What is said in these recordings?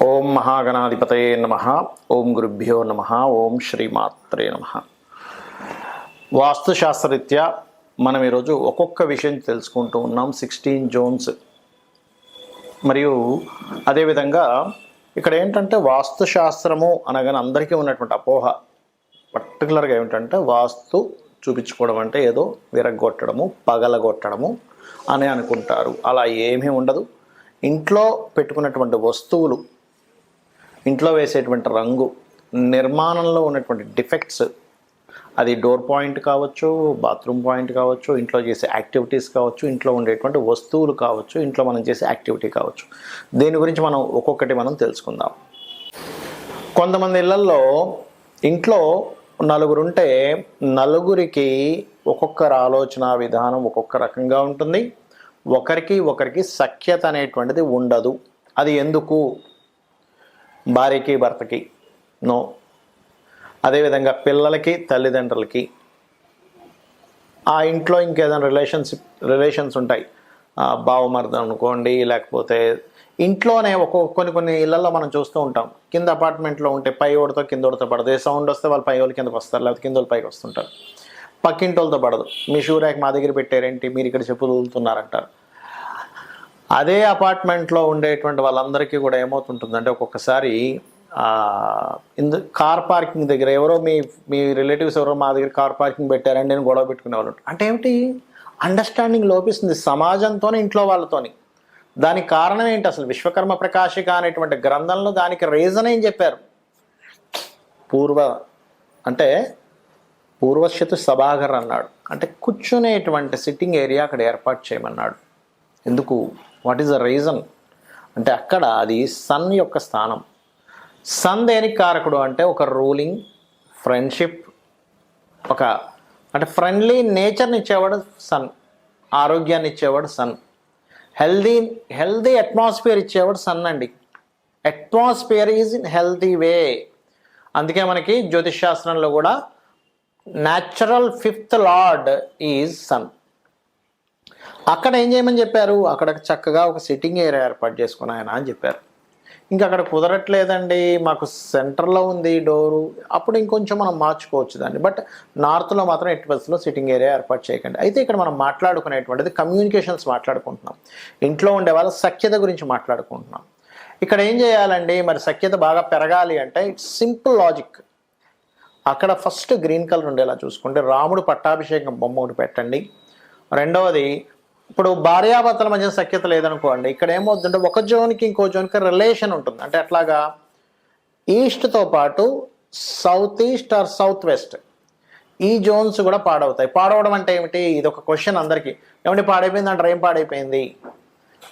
ఓం మహాగణాధిపతయే నమః. ఓం గురుభ్యో నమః. ఓం శ్రీమాత్రే నమః. వాస్తుశాస్త్రరీత్యా మనం ఈరోజు ఒక్కొక్క విషయం తెలుసుకుంటూ ఉన్నాం. 16 జోన్స్. మరియు అదేవిధంగా ఇక్కడ ఏంటంటే వాస్తుశాస్త్రము అనగానే అందరికీ ఉన్నటువంటి అపోహ పర్టికులర్గా ఏమిటంటే వాస్తు చూపించుకోవడం అంటే ఏదో విరగొట్టడము, పగలగొట్టడము అని అనుకుంటారు. అలా ఏమీ ఉండదు. ఇంట్లో పెట్టుకున్నటువంటి వస్తువులు, ఇంట్లో వేసేటువంటి రంగు, నిర్మాణంలో ఉన్నటువంటి డిఫెక్ట్స్, అది డోర్ పాయింట్ కావచ్చు, బాత్రూమ్ పాయింట్ కావచ్చు, ఇంట్లో చేసే యాక్టివిటీస్ కావచ్చు, ఇంట్లో ఉండేటువంటి వస్తువులు కావచ్చు, ఇంట్లో మనం చేసే యాక్టివిటీ కావచ్చు, దీని గురించి మనం ఒక్కొక్కటి మనం తెలుసుకుందాం. కొంతమంది ఇళ్లల్లో ఇంట్లో నలుగురుంటే నలుగురికి ఒక్కొక్కరు ఆలోచన విధానం ఒక్కొక్క రకంగా ఉంటుంది. ఒకరికి సఖ్యత అనేటువంటిది ఉండదు. అది ఎందుకు? భార్యకి భర్తకి నో, అదేవిధంగా పిల్లలకి తల్లిదండ్రులకి, ఆ ఇంట్లో ఇంకేదైనా రిలేషన్స్ ఉంటాయి, బావమర్దం అనుకోండి, లేకపోతే ఇంట్లోనే కొన్ని ఇళ్లలో మనం చూస్తూ ఉంటాం. కింద అపార్ట్మెంట్లో ఉంటే పై ఓడితో కింద ఓడితో పడదు. ఏ సౌండ్ వస్తే వాళ్ళు పై వాళ్ళు కిందకు వస్తారు, లేకపోతే కింద వాళ్ళు పైకి వస్తుంటారు. పక్కింటి వాళ్ళతో పడదు. మీ షూ ర్యాక్ మా దగ్గర పెట్టారేంటి, మీరు ఇక్కడ చెప్పులు ఊలుతున్నారంటారు. అదే అపార్ట్మెంట్లో ఉండేటువంటి వాళ్ళందరికీ కూడా ఏమవుతుంటుందంటే ఒక్కొక్కసారి కార్ పార్కింగ్ దగ్గర ఎవరో మీ రిలేటివ్స్ ఎవరో మా దగ్గర కార్ పార్కింగ్ పెట్టారని నేను గొడవ పెట్టుకునే వాళ్ళు ఉంటారు. అంటే ఏమిటి? అండర్స్టాండింగ్ లోపిస్తుంది సమాజంతోనే, ఇంట్లో వాళ్ళతోని. దానికి కారణం ఏంటి? అసలు విశ్వకర్మ ప్రకాశిక అనేటువంటి గ్రంథంలో దానికి రీజన్ ఏం చెప్పారు? పూర్వశ్యతు సభాగర్ అన్నాడు. అంటే కూర్చునేటువంటి సిట్టింగ్ ఏరియా అక్కడ ఏర్పాటు చేయమన్నాడు. ఎందుకు? వాట్ ఈస్ ద రీజన్ అంటే అక్కడ అది సన్ యొక్క స్థానం. సన్ దేనికి కారకుడు అంటే ఒక రూలింగ్, ఫ్రెండ్షిప్, అంటే ఫ్రెండ్లీ నేచర్ని ఇచ్చేవాడు సన్, ఆరోగ్యాన్ని ఇచ్చేవాడు సన్, హెల్దీ అట్మాస్ఫియర్ ఇచ్చేవాడు సన్ అండి. అట్మాస్ఫియర్ ఈజ్ ఇన్ హెల్తీ వే. అందుకే మనకి జ్యోతిష్ శాస్త్రంలో కూడా natural 5th lord is sun. అక్కడ ఏం చేయమని చెప్పారు? అక్కడ చక్కగా ఒక సిట్టింగ్ ఏరియా ఏర్పాటు చేసుకుని ఆయన అని చెప్పారు. ఇంకా అక్కడ కుదరట్లేదండి, మాకు సెంటర్లో ఉంది డోరు, అప్పుడు ఇంకొంచెం మనం మార్చుకోవచ్చు దాన్ని. బట్ నార్త్లో మాత్రం ఎట్టి బస్సులో సిట్టింగ్ ఏరియా ఏర్పాటు చేయకండి. అయితే ఇక్కడ మనం మాట్లాడుకునేటువంటిది కమ్యూనికేషన్స్ మాట్లాడుకుంటున్నాం, ఇంట్లో ఉండే వాళ్ళ సఖ్యత గురించి మాట్లాడుకుంటున్నాం. ఇక్కడ ఏం చేయాలండి? మరి సఖ్యత బాగా పెరగాలి అంటే ఇట్స్ సింపుల్ లాజిక్. అక్కడ ఫస్ట్ గ్రీన్ కలర్ ఉండేలా చూసుకుంటే రాముడు పట్టాభిషేకం బొమ్మ ఒకటి పెట్టండి. రెండవది, ఇప్పుడు భార్యాభర్తల మధ్య సఖ్యత లేదనుకోండి, ఇక్కడ ఏమవుతుందంటే ఒక జోన్కి ఇంకో జోన్కి రిలేషన్ ఉంటుంది. అంటే అట్లాగా ఈస్ట్తో పాటు south east are south west ఈ జోన్స్ కూడా పాడవుతాయి. పాడవడం అంటే ఏమిటి? ఇది ఒక క్వశ్చన్ అందరికీ. ఏమంటే పాడైపోయింది అంటారు. ఏం పాడైపోయింది?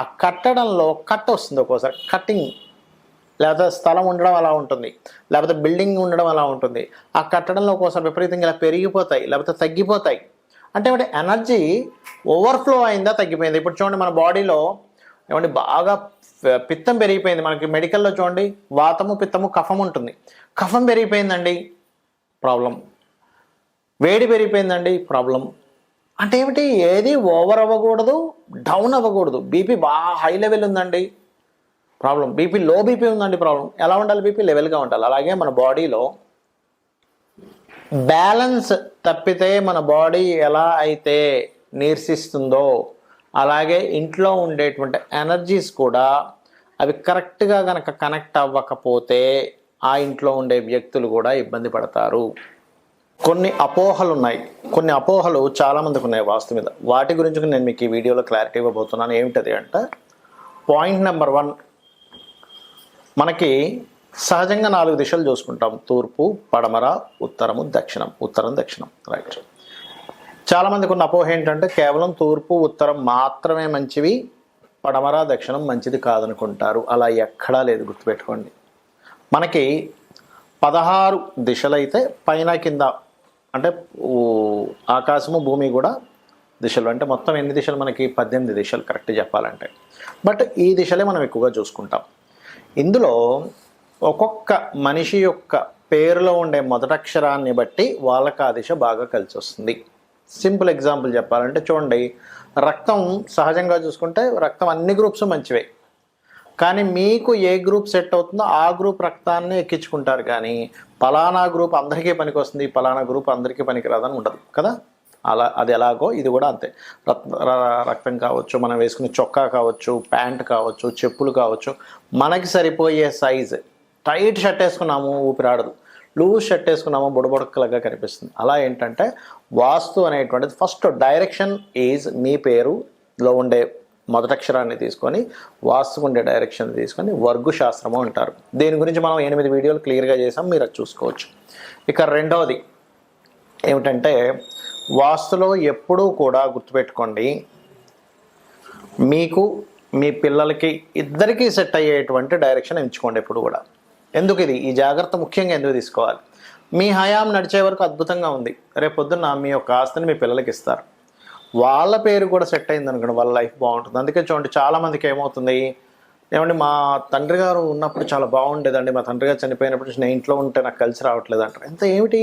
ఆ కట్టడంలో కట్ వస్తుంది ఒక్కోసారి, కట్టింగ్, లేకపోతే స్థలం ఉండడం అలా ఉంటుంది, లేకపోతే బిల్డింగ్ ఉండడం అలా ఉంటుంది. ఆ కట్టడంలో ఒక్కోసారి విపరీతంగా ఇలా పెరిగిపోతాయి, లేకపోతే తగ్గిపోతాయి. అంటే ఏమంటే ఎనర్జీ ఓవర్ఫ్లో అయిందా, తగ్గిపోయింది? ఇప్పుడు చూడండి మన బాడీలో ఏమంటే బాగా పిత్తం పెరిగిపోయింది. మనకి మెడికల్లో చూడండి వాతము, పిత్తము, కఫం ఉంటుంది. కఫం పెరిగిపోయిందండి, ప్రాబ్లం. వేడి పెరిగిపోయిందండి, ప్రాబ్లం. అంటే ఏమిటి? ఏది ఓవర్ అవ్వకూడదు, డౌన్ అవ్వకూడదు. బీపీ బాగా హై లెవెల్ ఉందండి, ప్రాబ్లం. బీపీ లో బీపీ ఉందండి, ప్రాబ్లం. ఎలా ఉండాలి? బీపీ లెవెల్గా ఉండాలి. అలాగే మన బాడీలో బ్యాలెన్స్ తప్పితే మన బాడీ ఎలా అయితే నీరసిస్తుందో అలాగే ఇంట్లో ఉండేటువంటి ఎనర్జీస్ కూడా అవి కరెక్ట్గా కనుక కనెక్ట్ అవ్వకపోతే ఆ ఇంట్లో ఉండే వ్యక్తులు కూడా ఇబ్బంది పడతారు. కొన్ని అపోహలు ఉన్నాయి, కొన్ని అపోహలు చాలామందికి ఉన్నాయి వాస్తు మీద. వాటి గురించి నేను మీకు ఈ వీడియోలో క్లారిటీ ఇవ్వబోతున్నాను. ఏమిటది అంటే, పాయింట్ నెంబర్ 1, మనకి సహజంగా 4 దిశలు చూసుకుంటాం: తూర్పు, పడమర, ఉత్తరము, దక్షిణం. ఉత్తరం, దక్షిణం, రైట్. చాలామందికి ఉన్న అపోహ ఏంటంటే కేవలం తూర్పు, ఉత్తరం మాత్రమే మంచివి, పడమర, దక్షిణం మంచిది కాదనుకుంటారు. అలా ఎక్కడా లేదు, గుర్తుపెట్టుకోండి. మనకి 16 దిశలైతే పైన కింద, అంటే ఆకాశము భూమి కూడా దిశలు. అంటే మొత్తం ఎన్ని దిశలు? మనకి 18 దిశలు కరెక్ట్ చెప్పాలంటే. బట్ ఈ దిశలే మనం ఎక్కువగా చూసుకుంటాం. ఇందులో ఒక్కొక్క మనిషి యొక్క పేరులో ఉండే మొదటక్షరాన్ని బట్టి వాళ్ళకి ఆ దిశ బాగా కలిసి వస్తుంది. సింపుల్ ఎగ్జాంపుల్ చెప్పాలంటే చూడండి, రక్తం సహజంగా చూసుకుంటే రక్తం అన్ని గ్రూప్స్ మంచివే. కానీ మీకు ఏ గ్రూప్ సెట్ అవుతుందో ఆ గ్రూప్ రక్తాన్ని ఎక్కించుకుంటారు, కానీ పలానా గ్రూప్ అందరికీ పనికి వస్తుంది, పలానా గ్రూప్ అందరికీ పనికి రాదని ఉండదు కదా. అలా అది ఎలాగో ఇది కూడా అంతే. రక్తం కావచ్చు, మనం వేసుకునే చొక్కా కావచ్చు, ప్యాంట్ కావచ్చు, చెప్పులు కావచ్చు, మనకి సరిపోయే సైజు. టైట్ షర్ట్ వేసుకున్నాము ఊపిరాడదు, లూజ్ షర్ట్ వేసుకున్నాము బుడబుడక్కలుగా కనిపిస్తుంది. అలా ఏంటంటే వాస్తు అనేటువంటిది ఫస్ట్ డైరెక్షన్ ఈజ్ మీ పేరులో ఉండే మొదటక్షరాన్ని తీసుకొని వాస్తుకు ఉండే డైరెక్షన్ తీసుకొని వర్గు శాస్త్రము అంటారు. దీని గురించి మనం 8 వీడియోలు క్లియర్గా చేసాం, మీరు అది చూసుకోవచ్చు. ఇక రెండవది ఏమిటంటే వాస్తులో ఎప్పుడూ కూడా గుర్తుపెట్టుకోండి, మీకు మీ పిల్లలకి ఇద్దరికీ సెట్ అయ్యేటువంటి డైరెక్షన్ ఎంచుకోండి ఎప్పుడు కూడా. ఎందుకు ఈ జాగ్రత్త ముఖ్యంగా ఎందుకు తీసుకోవాలి? మీ హయాం నడిచే వరకు అద్భుతంగా ఉంది, రేపొద్దున మీ యొక్క ఆస్తిని మీ పిల్లలకి ఇస్తారు, వాళ్ళ పేరు కూడా సెట్ అయింది అనుకోండి, వాళ్ళ లైఫ్ బాగుంటుంది. అందుకే చూడండి చాలామందికి ఏమవుతుంది, ఏమంటే మా తండ్రి గారు ఉన్నప్పుడు చాలా బాగుండేదండి, మా తండ్రి గారు చనిపోయినప్పుడు నేను ఇంట్లో ఉంటే నాకు కలిసి రావట్లేదు అంటారు. ఎంత ఏమిటి,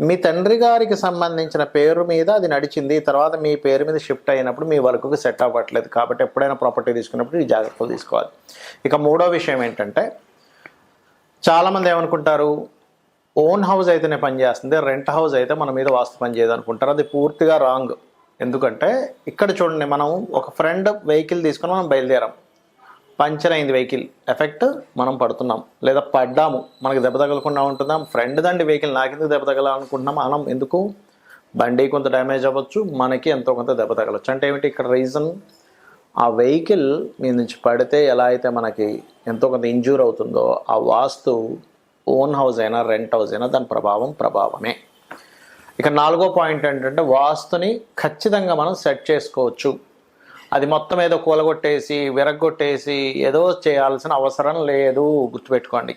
మీ తండ్రి గారికి సంబంధించిన పేరు మీద అది నడిచింది, తర్వాత మీ పేరు మీద షిఫ్ట్ అయినప్పుడు మీ వర్క్కి సెట్ అవ్వట్లేదు. కాబట్టి ఎప్పుడైనా ప్రాపర్టీ తీసుకున్నప్పుడు ఈ జాగ్రత్తలు తీసుకోవాలి. ఇక మూడో విషయం ఏంటంటే చాలామంది ఏమనుకుంటారు, ఓన్ హౌస్ అయితేనే పనిచేస్తుంది, రెంట్ హౌస్ అయితే మన మీద వాస్తు పనిచేయదు అనుకుంటారు. అది పూర్తిగా రాంగ్. ఎందుకంటే ఇక్కడ చూడండి, మనం ఒక ఫ్రెండ్ వెహికల్ తీసుకొని మనం బయలుదేరాం, పంచర్ అయింది వెహికల్, ఎఫెక్ట్ మనం పడుతున్నాం, లేదా పడ్డాము, మనకి దెబ్బ తగలకుండా ఉంటుందాం. ఫ్రెండ్ దండి వెహికల్, నాకెందుకు దెబ్బ తగలాలనుకుంటున్నాం మనం, ఎందుకు బండి కొంత డ్యామేజ్ అవ్వచ్చు, మనకి ఎంతో కొంత దెబ్బ తగలవచ్చు. అంటే ఏమిటి ఇక్కడ రీజన్, ఆ వెహికల్ మీ నుంచి పడితే ఎలా అయితే మనకి ఎంతో కొంత ఇంజ్యూర్ అవుతుందో, ఆ వాస్తు ఓన్ హౌస్ అయినా రెంట్ హౌస్ అయినా దాని ప్రభావమే. ఇక నాలుగో పాయింట్ ఏంటంటే వాస్తుని ఖచ్చితంగా మనం సెట్ చేసుకోవచ్చు. అది మొత్తం ఏదో కూలగొట్టేసి విరగొట్టేసి ఏదో చేయాల్సిన అవసరం లేదు, గుర్తుపెట్టుకోండి.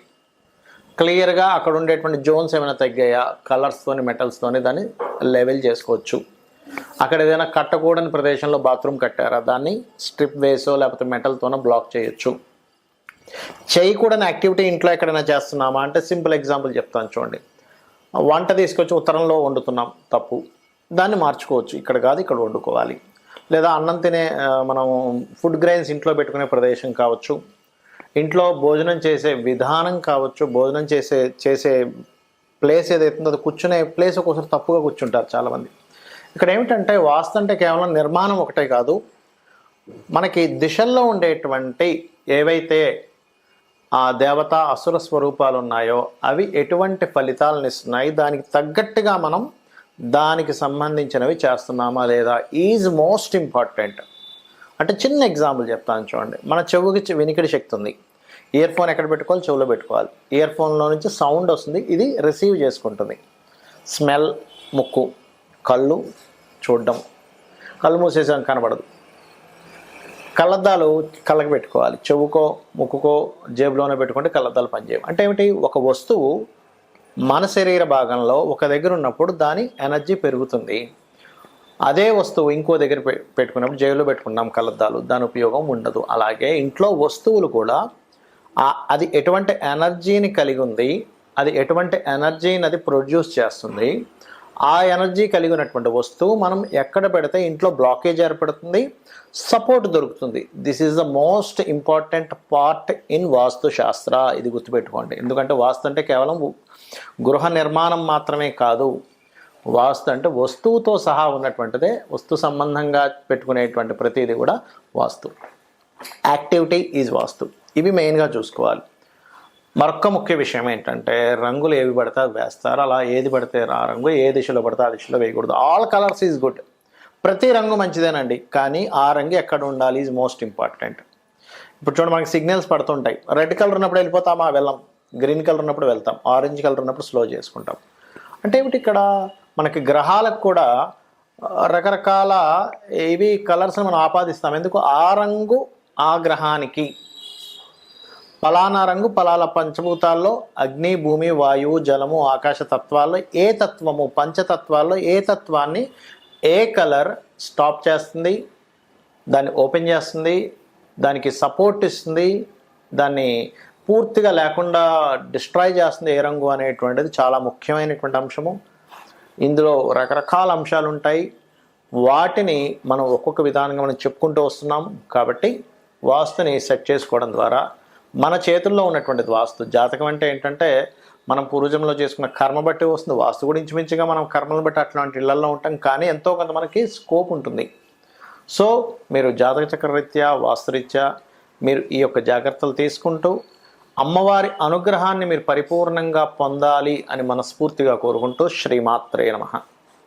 క్లియర్గా అక్కడ ఉండేటువంటి జోన్స్ ఏమైనా తగ్గాయా, కలర్స్తోని మెటల్స్తోని దాన్ని లెవెల్ చేసుకోవచ్చు. అక్కడ ఏదైనా కట్టకూడని ప్రదేశంలో బాత్రూమ్ కట్టారా, దాన్ని స్ట్రిప్ వేసో లేకపోతే మెటల్తోనో బ్లాక్ చేయొచ్చు. చేయకూడని యాక్టివిటీ ఇంట్లో ఎక్కడైనా చేస్తున్నామా అంటే సింపుల్ ఎగ్జాంపుల్ చెప్తాను చూడండి. వంట తీసుకొచ్చి ఉత్తరంలో వండుతున్నాం, తప్పు, దాన్ని మార్చుకోవచ్చు, ఇక్కడ కాదు ఇక్కడ వండుకోవాలి. లేదా అన్నం తినే మనం ఫుడ్ గ్రెయిన్స్ ఇంట్లో పెట్టుకునే ప్రదేశం కావచ్చు, ఇంట్లో భోజనం చేసే విధానం కావచ్చు, భోజనం చేసే ప్లేస్ ఏదైతుందో అది కూర్చునే ప్లేస్ ఒక్కోసారి తప్పుగా కూర్చుంటారు చాలామంది. ఇక్కడ ఏమిటంటే వాస్తు అంటే కేవలం నిర్మాణం ఒకటే కాదు, మనకి దిశల్లో ఉండేటువంటి ఏవైతే ఆ దేవత అసుర స్వరూపాలు ఉన్నాయో అవి ఎటువంటి ఫలితాలను ఇస్తున్నాయి, దానికి తగ్గట్టుగా మనం దానికి సంబంధించినవి చేస్తున్నామా లేదా ఈజ్ మోస్ట్ ఇంపార్టెంట్. అంటే చిన్న ఎగ్జాంపుల్ చెప్తాను చూడండి. మన చెవుకి వినికిడి శక్తి ఉంది, ఇయర్ ఫోన్ ఎక్కడ పెట్టుకోవాలి, చెవులో పెట్టుకోవాలి. ఇయర్ ఫోన్లో నుంచి సౌండ్ వస్తుంది, ఇది రిసీవ్ చేసుకుంటుంది. స్మెల్ ముక్కు, కళ్ళు చూడడం, కళ్ళు మూసేసాం కనబడదు. కళ్ళద్దాలు కళ్ళకి పెట్టుకోవాలి, చెవుకో ముక్కుకో జేబులోనే పెట్టుకుంటే కళ్ళద్దాలు పనిచేయవు. అంటే ఏమిటి, ఒక వస్తువు మన శరీర భాగంలో ఒక దగ్గర ఉన్నప్పుడు దాని ఎనర్జీ పెరుగుతుంది, అదే వస్తువు ఇంకో దగ్గర పెట్టుకున్నప్పుడు జేబులో పెట్టుకున్నాం కళ్ళద్దాలు, దాని ఉపయోగం ఉండదు. అలాగే ఇంట్లో వస్తువులు కూడా అది ఎటువంటి ఎనర్జీని కలిగి ఉంది, అది ఎటువంటి ఎనర్జీని అది ప్రొడ్యూస్ చేస్తుంది, ఆ ఎనర్జీ కలిగినటువంటి వస్తువు మనం ఎక్కడ పెడితే ఇంట్లో బ్లాకేజ్ ఏర్పడుతుంది, సపోర్ట్ దొరుకుతుంది. This is the most important part in Vastu Shastra. ఇది గుర్తుపెట్టుకోండి. ఎందుకంటే వాస్తు అంటే కేవలం గృహ నిర్మాణం మాత్రమే కాదు, వాస్తు అంటే వస్తువుతో సహా ఉన్నటువంటిదే. వస్తు సంబంధంగా పెట్టుకునేటువంటి ప్రతిదీ కూడా వాస్తు. యాక్టివిటీ ఈజ్ వాస్తు. ఇవి మెయిన్గా చూసుకోవాలి. మరొక ముఖ్య విషయం ఏంటంటే రంగులు ఏవి పడితే అవి వేస్తారు, అలా ఏది పడితే ఆ రంగు ఏ దిశలో పడితే ఆ దిశలో వేయకూడదు. ఆల్ కలర్స్ ఈజ్ గుడ్, ప్రతి రంగు మంచిదేనండి, కానీ ఆ రంగు ఎక్కడ ఉండాలి ఈజ్ మోస్ట్ ఇంపార్టెంట్. ఇప్పుడు చూడండి, మనకి సిగ్నల్స్ పడుతుంటాయి, రెడ్ కలర్ ఉన్నప్పుడు వెళ్ళిపోతామా, వెళ్ళాం, గ్రీన్ కలర్ ఉన్నప్పుడు వెళ్తాం, ఆరెంజ్ కలర్ ఉన్నప్పుడు స్లో చేసుకుంటాం. అంటే ఏమిటి, ఇక్కడ మనకి గ్రహాలకు కూడా రకరకాల ఇవి కలర్స్ని మనం ఆపాదిస్తాం. ఎందుకు, ఆ రంగు ఆ గ్రహానికి, పలానా రంగు పలానా పంచభూతాల్లో అగ్ని భూమి వాయువు జలము ఆకాశ తత్వాల్లో ఏ తత్వము, పంచతత్వాల్లో ఏ తత్వాన్ని ఏ కలర్ స్టాప్ చేస్తుంది, దాన్ని ఓపెన్ చేస్తుంది, దానికి సపోర్ట్ ఇస్తుంది, దాన్ని పూర్తిగా లేకుండా డిస్ట్రాయ్ చేస్తుంది ఏ రంగు అనేటువంటిది చాలా ముఖ్యమైనటువంటి అంశము. ఇందులో రకరకాల అంశాలు ఉంటాయి, వాటిని మనం ఒక్కొక్క విధానంగా మనం చెప్పుకుంటూ వస్తున్నాం. కాబట్టి వాస్తుని సెట్ చేసుకోవడం ద్వారా మన చేతుల్లో ఉన్నటువంటిది వాస్తు. జాతకం అంటే ఏంటంటే మనం పూర్వజంలో చేసుకున్న కర్మ బట్టి వస్తుంది. వాస్తు కూడా ఇంచుమించుగా మనం కర్మలను బట్టి అట్లాంటి ఇళ్లలో ఉంటాం, కానీ ఎంతో కొంత మనకి స్కోప్ ఉంటుంది. సో మీరు జాతక చక్రరీత్యా వాస్తురీత్యా మీరు ఈ యొక్క జాగ్రత్తలు తీసుకుంటూ అమ్మవారి అనుగ్రహాన్ని మీరు పరిపూర్ణంగా పొందాలి అని మనస్ఫూర్తిగా కోరుకుంటూ శ్రీమాత్రే నమః.